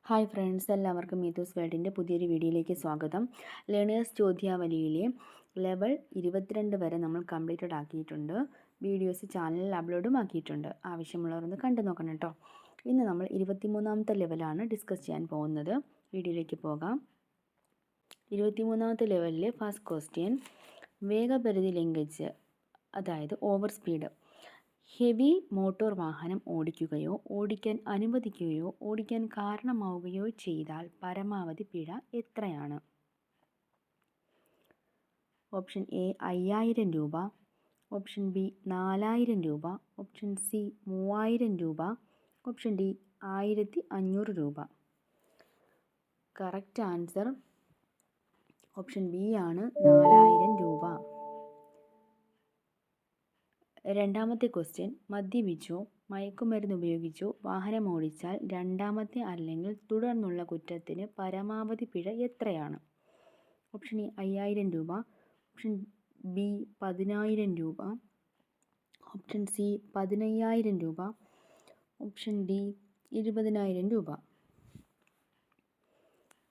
Hi friends, എല്ലാവർക്കും മീതൂസ് വേൾഡിൻ്റെ പുതിയൊരു വീഡിയോയിലേക്ക് സ്വാഗതം. ലേണേഴ്സ് ചോദ്യാവലിയിലെ ലെവൽ 22 വരെ നമ്മൾ കംപ്ലീറ്റഡ് ആക്കിയിട്ടുണ്ട്. വീഡിയോസ് ചാനലിൽ അപ്ലോഡും ആക്കിയിട്ടുണ്ട്. ആവശ്യമുള്ളവരൊന്ന് കണ്ടു നോക്കണം കേട്ടോ. ഇന്ന് നമ്മൾ 23ാമത്തെ ലെവലാണ് ഡിസ്കസ് ചെയ്യാൻ പോകുന്നത്. വീഡിയോയിലേക്ക് പോകാം. 23ാമത്തെ ലെവലിലെ ഫസ്റ്റ് ക്വസ്റ്റ്യൻ, വേഗപരിധി ലംഘിച്ച്, അതായത് ഓവർ സ്പീഡ്, ഹെവി മോട്ടോർ വാഹനം ഓടിക്കുകയോ ഓടിക്കാൻ അനുവദിക്കുകയോ ഓടിക്കാൻ കാരണമാവുകയോ ചെയ്താൽ പരമാവധി പിഴ എത്രയാണ്? ഓപ്ഷൻ എ 5000 രൂപ, ഓപ്ഷൻ ബി 4000 രൂപ, ഓപ്ഷൻ സി 3000 രൂപ, ഓപ്ഷൻ ഡി 1500 രൂപ. കറക്റ്റ് ആൻസർ ഓപ്ഷൻ ബി ആണ്, 4000 രൂപ. രണ്ടാമത്തെ ക്വസ്റ്റ്യൻ, മദ്യപിച്ചോ മയക്കുമരുന്ന് ഉപയോഗിച്ചോ വാഹനമോടിച്ചാൽ രണ്ടാമത്തെ അല്ലെങ്കിൽ തുടർന്നുള്ള കുറ്റത്തിന് പരമാവധി പിഴ എത്രയാണ്? ഓപ്ഷൻ എ 5000 രൂപ, ഓപ്ഷൻ ബി 10000 രൂപ, ഓപ്ഷൻ സി 15000 രൂപ, ഓപ്ഷൻ ഡി 20000 രൂപ.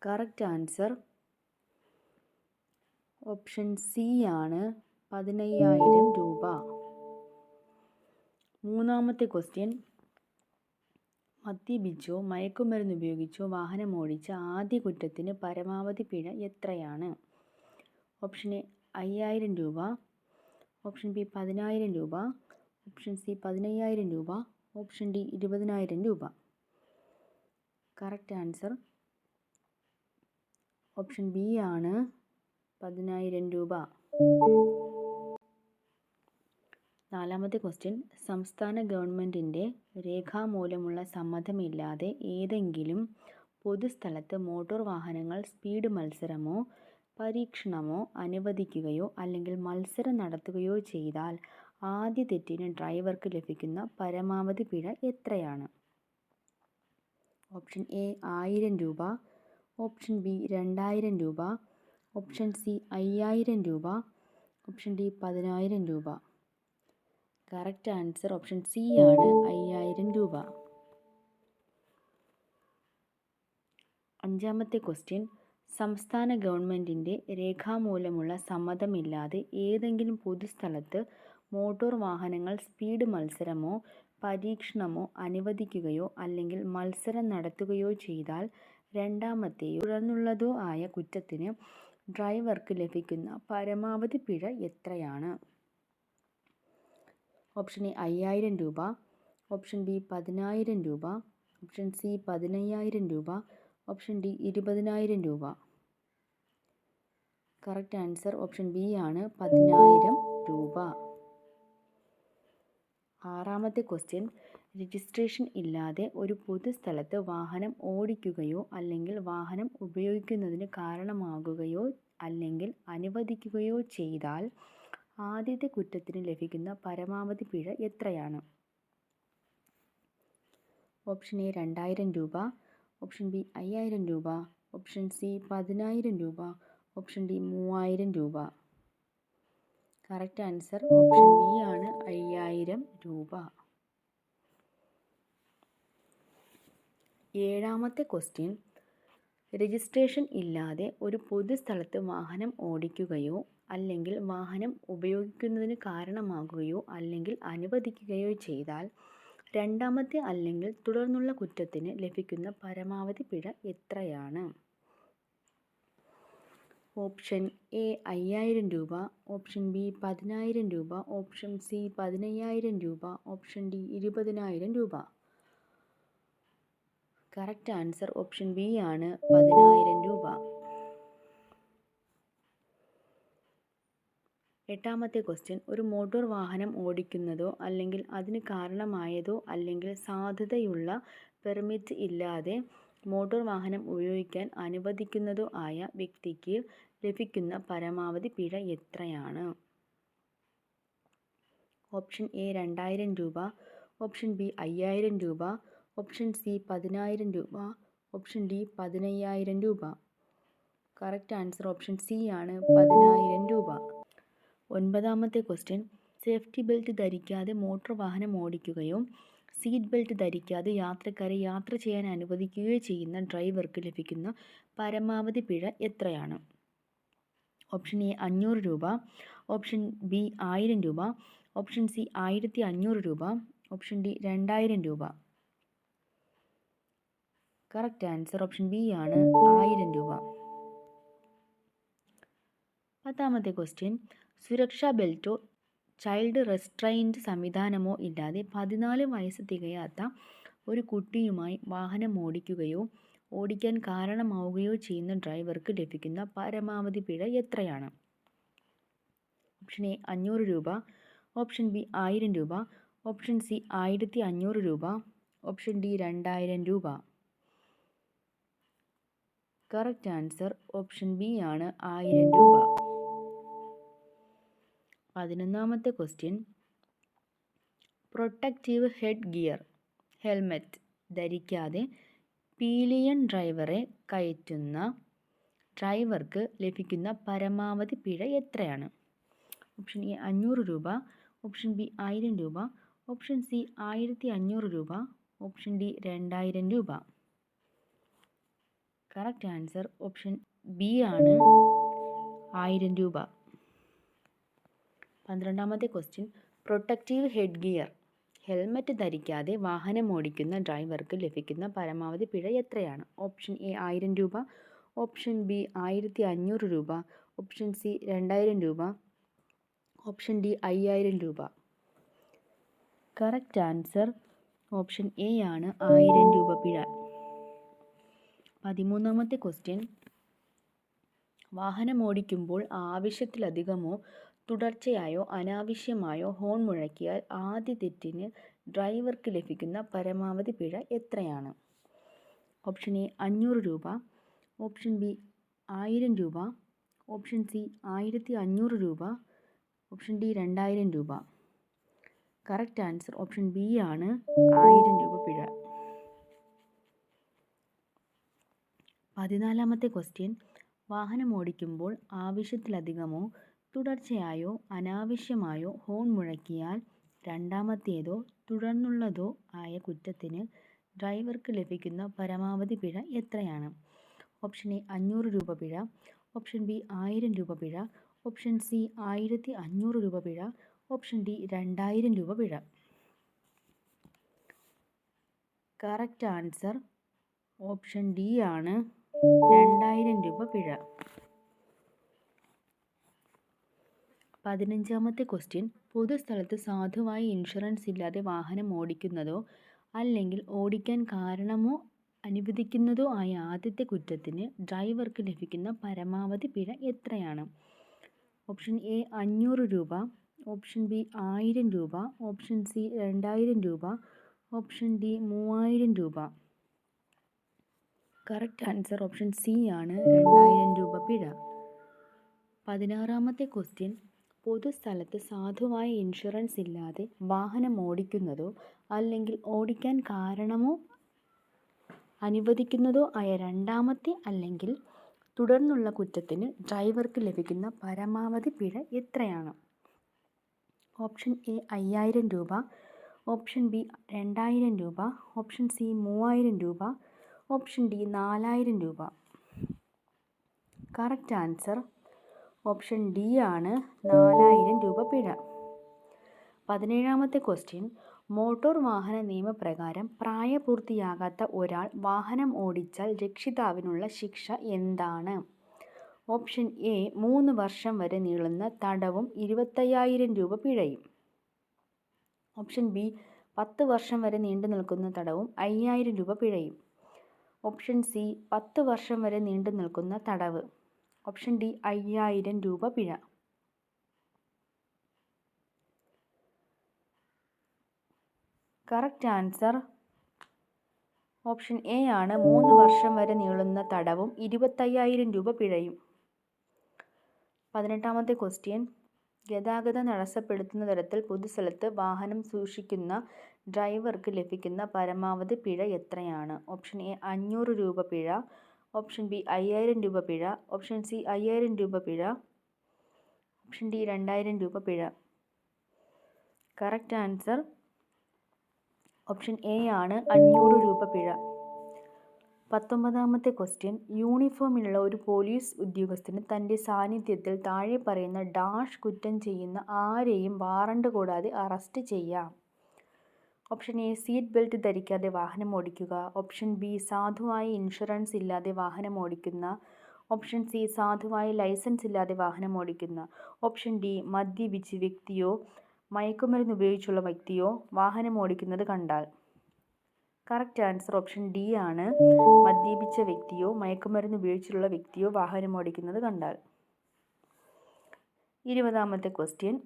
കറക്റ്റ് ആൻസർ ഓപ്ഷൻ സി ആണ്, 15000 രൂപ. മൂന്നാമത്തെ ക്വസ്റ്റ്യൻ, മദ്യപിച്ചോ മയക്കുമരുന്ന് ഉപയോഗിച്ചോ വാഹനമോടിച്ച ആദ്യ കുറ്റത്തിന് പരമാവധി പിഴ എത്രയാണ്? ഓപ്ഷൻ എ 5000 രൂപ, ഓപ്ഷൻ ബി 10000 രൂപ, ഓപ്ഷൻ സി 15000 രൂപ, ഓപ്ഷൻ ഡി 20000 രൂപ. കറക്റ്റ് ആൻസർ ഓപ്ഷൻ ബി ആണ്, 10000 രൂപ. നാലാമത്തെ ക്വസ്റ്റ്യൻ, സംസ്ഥാന ഗവൺമെൻറ്റിൻ്റെ രേഖാമൂലമുള്ള സമ്മതമില്ലാതെ ഏതെങ്കിലും പൊതുസ്ഥലത്ത് മോട്ടോർ വാഹനങ്ങൾ സ്പീഡ് മത്സരമോ പരീക്ഷണമോ അനുവദിക്കുകയോ അല്ലെങ്കിൽ മത്സരം നടത്തുകയോ ചെയ്താൽ ആദ്യ തെറ്റിന് ഡ്രൈവർക്ക് ലഭിക്കുന്ന പരമാവധി പിഴ എത്രയാണ്? ഓപ്ഷൻ എ 1000 രൂപ, ഓപ്ഷൻ ബി 2000 രൂപ, ഓപ്ഷൻ സി 5000 രൂപ, ഓപ്ഷൻ ഡി 10000 രൂപ. കറക്റ്റ് ആൻസർ ഓപ്ഷൻ സി ആണ്, 5000 രൂപ. അഞ്ചാമത്തെ ക്വസ്റ്റ്യൻ, സംസ്ഥാന ഗവൺമെൻറ്റിൻ്റെ രേഖാമൂലമുള്ള സമ്മതമില്ലാതെ ഏതെങ്കിലും പൊതുസ്ഥലത്ത് മോട്ടോർ വാഹനങ്ങൾ സ്പീഡ് മത്സരമോ പരീക്ഷണമോ അനുവദിക്കുകയോ അല്ലെങ്കിൽ മത്സരം നടത്തുകയോ ചെയ്താൽ രണ്ടാമത്തെയോ തുടർന്നുള്ളതോ ആയ കുറ്റത്തിന് ഡ്രൈവർക്ക് ലഭിക്കുന്ന പരമാവധി പിഴ എത്രയാണ്? ഓപ്ഷൻ എ 5000 രൂപ, ഓപ്ഷൻ ബി 10000 രൂപ, ഓപ്ഷൻ സി 15000 രൂപ, ഓപ്ഷൻ ഡി 20000 രൂപ. കറക്റ്റ് ആൻസർ ഓപ്ഷൻ ബി ആണ്, 10000 രൂപ. ആറാമത്തെ ക്വസ്റ്റ്യൻ, രജിസ്ട്രേഷൻ ഇല്ലാതെ ഒരു പൊതുസ്ഥലത്ത് വാഹനം ഓടിക്കുകയോ അല്ലെങ്കിൽ വാഹനം ഉപയോഗിക്കുന്നതിന് കാരണമാകുകയോ അല്ലെങ്കിൽ അനുവദിക്കുകയോ ചെയ്താൽ ആദ്യത്തെ കുറ്റത്തിന് ലഭിക്കുന്ന പരമാവധി പിഴ എത്രയാണ്? ഓപ്ഷൻ എ 2000 രൂപ, ഓപ്ഷൻ ബി 5000 രൂപ, ഓപ്ഷൻ സി 10000 രൂപ, ഓപ്ഷൻ ഡി 3000 രൂപ. കറക്റ്റ് ആൻസർ ഓപ്ഷൻ ബി ആണ്, 5000 രൂപ. ഏഴാമത്തെ ക്വസ്റ്റ്യൻ, രജിസ്ട്രേഷൻ ഇല്ലാതെ ഒരു പൊതുസ്ഥലത്ത് വാഹനം ഓടിക്കുകയോ അല്ലെങ്കിൽ വാഹനം ഉപയോഗിക്കുന്നതിന് കാരണമാകുകയോ അല്ലെങ്കിൽ അനുവദിക്കുകയോ ചെയ്താൽ രണ്ടാമത്തെ അല്ലെങ്കിൽ തുടർന്നുള്ള കുറ്റത്തിന് ലഭിക്കുന്ന പരമാവധി പിഴ എത്രയാണ്? ഓപ്ഷൻ എ 5000 രൂപ, ഓപ്ഷൻ ബി 10000 രൂപ, ഓപ്ഷൻ സി 15000 രൂപ, ഓപ്ഷൻ ഡി 20000 രൂപ. കറക്റ്റ് ആൻസർ ഓപ്ഷൻ ബി ആണ്, 10000 രൂപ. എട്ടാമത്തെ ക്വസ്റ്റ്യൻ, ഒരു മോട്ടോർ വാഹനം ഓടിക്കുന്നതോ അല്ലെങ്കിൽ അതിന് കാരണമായതോ അല്ലെങ്കിൽ സാധുതയുള്ള പെർമിറ്റ് ഇല്ലാതെ മോട്ടോർ വാഹനം ഉപയോഗിക്കാൻ അനുവദിക്കുന്നതോ ആയ വ്യക്തിക്ക് ലഭിക്കുന്ന പരമാവധി പിഴ എത്രയാണ്? ഓപ്ഷൻ എ 2000 രൂപ, ഓപ്ഷൻ ബി 5000 രൂപ, ഓപ്ഷൻ സി 10000 രൂപ, ഓപ്ഷൻ ഡി 15000 രൂപ. കറക്റ്റ് ആൻസർ ഓപ്ഷൻ സി ആണ്, 10000 രൂപ. ഒൻപതാമത്തെ ക്വസ്റ്റ്യൻ, സേഫ്റ്റി ബെൽറ്റ് ധരിക്കാതെ മോട്ടോർ വാഹനം ഓടിക്കുകയോ സീറ്റ് ബെൽറ്റ് ധരിക്കാതെ യാത്രക്കാരെ യാത്ര ചെയ്യാൻ അനുവദിക്കുകയോ ചെയ്യുന്ന ഡ്രൈവർക്ക് ലഭിക്കുന്ന പരമാവധി പിഴ എത്രയാണ്? ഓപ്ഷൻ എ 500 രൂപ, ഓപ്ഷൻ ബി 1000 രൂപ, ഓപ്ഷൻ സി 1500 രൂപ, ഓപ്ഷൻ ഡി 2000 രൂപ. കറക്റ്റ് ആൻസർ ഓപ്ഷൻ ബി ആണ് 1000 രൂപ. 10ാമത്തെ ക്വസ്റ്റ്യൻ, സുരക്ഷാ ബെൽറ്റോ ചൈൽഡ് റെസ്ട്രെയിൻറ്റ് സംവിധാനമോ ഇല്ലാതെ 14 വയസ്സ് തികയാത്ത ഒരു കുട്ടിയുമായി വാഹനം ഓടിക്കുകയോ ഓടിക്കാൻ കാരണമാവുകയോ ചെയ്യുന്ന ഡ്രൈവർക്ക് ലഭിക്കുന്ന പരമാവധി പിഴ എത്രയാണ്? ഓപ്ഷൻ എ 500 രൂപ, ഓപ്ഷൻ ബി 1000 രൂപ, ഓപ്ഷൻ സി 1500 രൂപ, ഓപ്ഷൻ ഡി 2000 രൂപ. കറക്റ്റ് ആൻസർ ഓപ്ഷൻ ബി ആണ് 1000 രൂപ. 11ാമത്തെ question, protective head gear helmet ധരിക്കാതെ പീലിയൻ ഡ്രൈവറെ കയറ്റുന്ന ഡ്രൈവർക്ക് ലഭിക്കുന്ന പരമാവധി പിഴ എത്രയാണ്? ഓപ്ഷൻ എ 500 രൂപ, ഓപ്ഷൻ ബി 1000 രൂപ, ഓപ്ഷൻ സി 1500 രൂപ, ഓപ്ഷൻ ഡി 2000 രൂപ. കറക്റ്റ് ആൻസർ ഓപ്ഷൻ ബി ആണ് 1000 രൂപ. 12ാമത്തെ question, protective head gear helmet ധരിക്കാതെ വാഹനം ഓടിക്കുന്ന ഡ്രൈവർക്ക് ലഭിക്കുന്ന പരമാവധി പിഴ എത്രയാണ്? ഓപ്ഷൻ എ 1000 രൂപ, ഓപ്ഷൻ ബി 1500 രൂപ, ഓപ്ഷൻ സി 2000 രൂപ, ഓപ്ഷൻ ഡി 5000 രൂപ. കറക്റ്റ് ആൻസർ ഓപ്ഷൻ എ ആണ് 1000 രൂപ പിഴ. 13ാമത്തെ ക്വസ്റ്റ്യൻ, വാഹനം ഓടിക്കുമ്പോൾ ആവശ്യത്തിലധികമോ തുടർച്ചയായോ അനാവശ്യമായോ ഹോൺ മുഴക്കിയാൽ ആദ്യ തെറ്റിന് ഡ്രൈവർക്ക് ലഭിക്കുന്ന പരമാവധി പിഴ എത്രയാണ്? ഓപ്ഷൻ എ 500 രൂപ, ഓപ്ഷൻ ബി 1000 രൂപ, ഓപ്ഷൻ സി 1500 രൂപ, ഓപ്ഷൻ ഡി 2000 രൂപ. കറക്റ്റ് ആൻസർ ഓപ്ഷൻ ബി ആണ് 1000 രൂപ പിഴ. 14ാമത്തെ ക്വസ്റ്റ്യൻ, വാഹനം ഓടിക്കുമ്പോൾ ആവശ്യത്തിലധികമോ തുടർച്ചയായോ അനാവശ്യമായോ ഹോൺ മുഴക്കിയാൽ രണ്ടാമത്തേതോ തുടർന്നുള്ളതോ ആയ കുറ്റത്തിന് ഡ്രൈവർക്ക് ലഭിക്കുന്ന പരമാവധി പിഴ എത്രയാണ്? ഓപ്ഷൻ എ 500 രൂപ പിഴ, ഓപ്ഷൻ ബി 1000 രൂപ പിഴ, ഓപ്ഷൻ സി 1500 രൂപ പിഴ, ഓപ്ഷൻ ഡി 2000 രൂപ പിഴ. കറക്റ്റ് ആൻസർ ഓപ്ഷൻ ഡി ആണ് 2000 രൂപ പിഴ. 15ാമത്തെ ക്വസ്റ്റ്യൻ, പൊതുസ്ഥലത്ത് സാധുവായി ഇൻഷുറൻസ് ഇല്ലാതെ വാഹനം ഓടിക്കുന്നതോ അല്ലെങ്കിൽ ഓടിക്കാൻ കാരണമോ അനുവദിക്കുന്നതോ ആയ ആദ്യത്തെ കുറ്റത്തിന് ഡ്രൈവർക്ക് ലഭിക്കുന്ന പരമാവധി പിഴ എത്രയാണ്? ഓപ്ഷൻ എ 500 രൂപ, ഓപ്ഷൻ ബി 1000 രൂപ, ഓപ്ഷൻ സി 2000 രൂപ, ഓപ്ഷൻ ഡി 3000 രൂപ. കറക്റ്റ് ആൻസർ ഓപ്ഷൻ സി ആണ് 2000 രൂപ പിഴ. 16ാമത്തെ ക്വസ്റ്റ്യൻ, പൊതുസ്ഥലത്ത് സാധുവായ ഇൻഷുറൻസ് ഇല്ലാതെ വാഹനം ഓടിക്കുന്നതോ അല്ലെങ്കിൽ ഓടിക്കാൻ കാരണമോ അനുവദിക്കുന്നതോ ആയ രണ്ടാമത്തെ അല്ലെങ്കിൽ തുടർന്നുള്ള കുറ്റത്തിന് ഡ്രൈവർക്ക് ലഭിക്കുന്ന പരമാവധി പിഴ എത്രയാണ്? ഓപ്ഷൻ എ 5000 രൂപ, ഓപ്ഷൻ ബി 2000 രൂപ, ഓപ്ഷൻ സി 3000 രൂപ, ഓപ്ഷൻ ഡി 4000 രൂപ. കറക്റ്റ് ആൻസർ ഓപ്ഷൻ ഡി ആണ് 4000 രൂപ പിഴ. 17ാമത്തെ ക്വസ്റ്റ്യൻ, മോട്ടോർ വാഹന നിയമപ്രകാരം പ്രായപൂർത്തിയാകാത്ത ഒരാൾ വാഹനം ഓടിച്ചാൽ രക്ഷിതാവിനുള്ള ശിക്ഷ എന്താണ്? ഓപ്ഷൻ എ 3 വർഷം വരെ നീളുന്ന തടവും 25000 രൂപ പിഴയും, ഓപ്ഷൻ ബി 10 വർഷം വരെ നീണ്ടു നിൽക്കുന്ന തടവും 5000 രൂപ പിഴയും, ഓപ്ഷൻ സി 10 വർഷം വരെ നീണ്ടു നിൽക്കുന്ന തടവ്, ഓപ്ഷൻ ഡി 5000 രൂപ പിഴ. കറക്റ്റ് ആൻസർ ഓപ്ഷൻ എ ആണ് 3 വർഷം വരെ നീളുന്ന തടവും 25000 രൂപ പിഴയും. 18ാമത്തെ ക്വസ്റ്റ്യൻ, ഗതാഗതം തടസ്സപ്പെടുത്തുന്ന തരത്തിൽ പൊതുസ്ഥലത്ത് വാഹനം സൂക്ഷിക്കുന്ന ഡ്രൈവർക്ക് ലഭിക്കുന്ന പരമാവധി പിഴ എത്രയാണ്? ഓപ്ഷൻ എ 500 രൂപ പിഴ, ഓപ്ഷൻ ബി 5000 രൂപ പിഴ, ഓപ്ഷൻ സി 5000 രൂപ പിഴ, ഓപ്ഷൻ ഡി 2000 രൂപ പിഴ. കറക്റ്റ് ആൻസർ ഓപ്ഷൻ എ ആണ് 500 രൂപ പിഴ. 19ാമത്തെ ക്വസ്റ്റ്യൻ, യൂണിഫോമിലുള്ള ഒരു പോലീസ് ഉദ്യോഗസ്ഥന് തൻ്റെ സാന്നിധ്യത്തിൽ താഴെ പറയുന്ന ഡാഷ് കുറ്റം ചെയ്യുന്ന ആരെയും വാറണ്ട് കൂടാതെ അറസ്റ്റ് ചെയ്യാം. ഓപ്ഷൻ എ സീറ്റ് ബെൽറ്റ് ധരിക്കാതെ വാഹനം ഓടിക്കുക. ഓപ്ഷൻ ബി സാധുവായ ഇൻഷുറൻസ് ഇല്ലാതെ വാഹനം ഓടിക്കുന്ന. ഓപ്ഷൻ സി സാധുവായ ലൈസൻസ് ഇല്ലാതെ വാഹനം ഓടിക്കുന്ന. ഓപ്ഷൻ ഡി മദ്യപിച്ച വ്യക്തിയോ മയക്കുമരുന്ന് ഉപയോഗിച്ചുള്ള വ്യക്തിയോ വാഹനം ഓടിക്കുന്നത് കണ്ടാൽ. കറക്റ്റ് ആൻസർ ഓപ്ഷൻ ഡി ആണ്. മദ്യപിച്ച വ്യക്തിയോ മയക്കുമരുന്ന് ഉപയോഗിച്ചുള്ള വ്യക്തിയോ വാഹനം ഓടിക്കുന്നത് കണ്ടാൽ. 20ാമത്തെ ക്വസ്റ്റ്യൻ,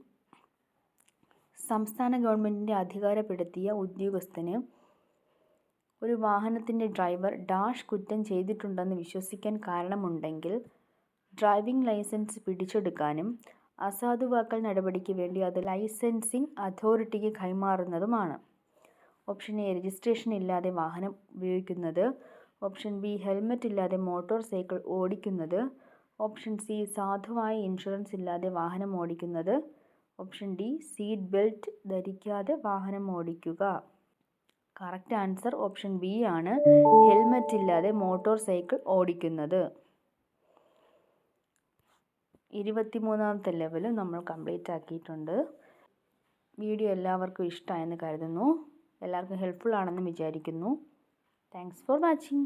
സംസ്ഥാന ഗവൺമെൻറ്റിൻ്റെ അധികാരപ്പെടുത്തിയ ഉദ്യോഗസ്ഥന് ഒരു വാഹനത്തിൻ്റെ ഡ്രൈവർ ഡാഷ് കുറ്റം ചെയ്തിട്ടുണ്ടെന്ന് വിശ്വസിക്കാൻ കാരണമുണ്ടെങ്കിൽ ഡ്രൈവിംഗ് ലൈസൻസ് പിടിച്ചെടുക്കാനും അസാധുവാക്കൽ നടപടിക്ക് വേണ്ടി അത് ലൈസൻസിംഗ് അതോറിറ്റിക്ക് കൈമാറുന്നതുമാണ്. ഓപ്ഷൻ എ രജിസ്ട്രേഷൻ ഇല്ലാതെ വാഹനം ഉപയോഗിക്കുന്നത്. ഓപ്ഷൻ ബി ഹെൽമറ്റ് ഇല്ലാതെ മോട്ടോർ സൈക്കിൾ ഓടിക്കുന്നത്. ഓപ്ഷൻ സി സാധുവായ ഇൻഷുറൻസ് ഇല്ലാതെ വാഹനം ഓടിക്കുന്നത്. ഓപ്ഷൻ ഡി സീറ്റ് ബെൽറ്റ് ധരിക്കാതെ വാഹനം ഓടിക്കുക. കറക്റ്റ് ആൻസർ ഓപ്ഷൻ ബി ആണ്. ഹെൽമറ്റ് ഇല്ലാതെ മോട്ടോർ സൈക്കിൾ ഓടിക്കുന്നത്. 23ാമത്തെ ലെവൽ നമ്മൾ കംപ്ലീറ്റ് ആക്കിയിട്ടുണ്ട്. വീഡിയോ എല്ലാവർക്കും ഇഷ്ടമായെന്ന് കരുതുന്നു. എല്ലാവർക്കും ഹെൽപ്ഫുൾ ആണെന്ന് വിചാരിക്കുന്നു. Thanks for watching.